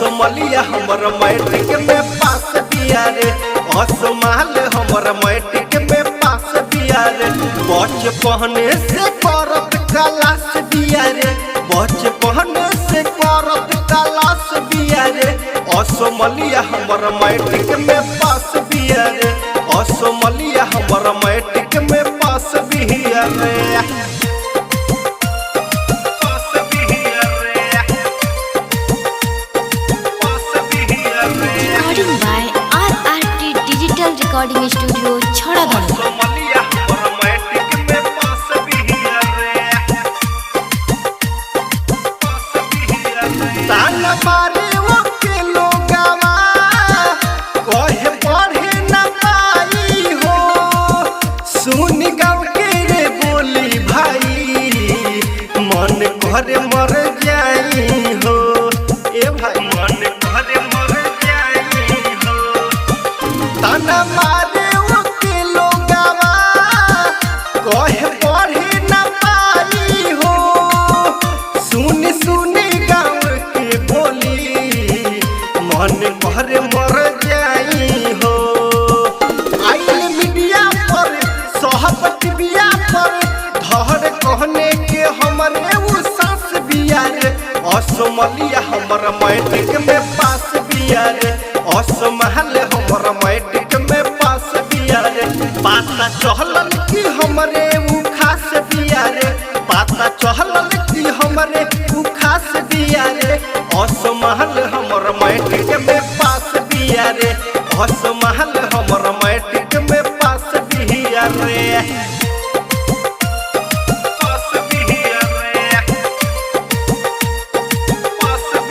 असमलिया हमर मैट्रिक में पास बिया रे, असमाल हमर मैट्रिक में पास बिया रे। बचपन से करत क्लास बिया रे, बचपन से करत क्लास बिया रे। असमलिया हमर मैट्रिक में पास बिया रे, असमलिया हमर मैट्रिक में पास बिया रे। Recording by RRT Digital Recording Studio, Chhadadana। घरे मर जाई हो ए भाई, मन घरे मर जाई हो। ताना मारे ओके लोगावा कहे पढ़े न पाई हो। सुन सुन गाँव के बोली मन घरे मर जाई हो। आइल मीडिया पर सहबत बिया पर धर कहने के हमरे असमलिया हमर मैट्रिक में पास बिया रे, असमहल हमर मैट्रिक में पास बिया रे। पता चहलन कि हमरे उ खास बिया रे, पता चहलन कि हमरे उ खास बिया रे। असमहल हमर मैट्रिक में पास बिया रे, असमहल हमर मैट्रिक में पास बिया रे।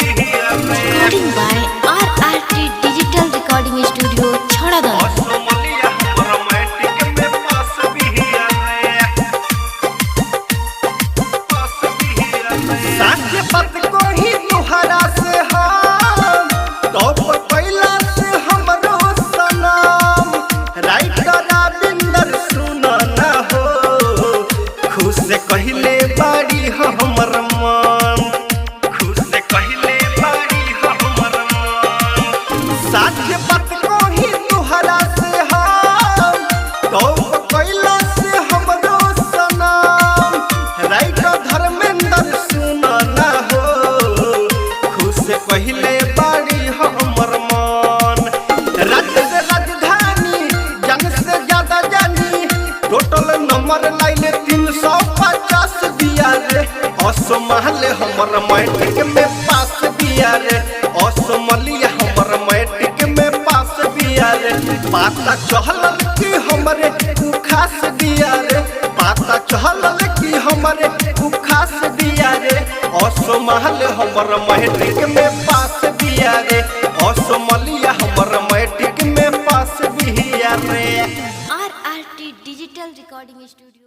Recording by RRT Digital Recording Studio, Chhadadana। कहले बाड़ी हमर मन, खुद से कहले बाड़ी हमर मन। साथ बात कही तुहरा से हम तो कैला से हमरो सनम। राइटर धर्मेंद्र सुन ना हो, खुद से कहले बाड़ी हमर मन। राज्य से राजधानी जन से ज्यादा जानी, टोटल नंबर लाइले 350 दिया रे। असमहल हमर मैट्रिक में पास बिया रे, असमलिया हमर मैट्रिक में पास बिया रे। पता चहलन कि हमरे उ खास बिया रे, पता चहलन कि हमरे उ खास बिया रे। असमहल हमर मैट्रिक में पास बिया रे, असमलिया हमर मैट्रिक में पास बिया रे। RRT Digital Recording Studio।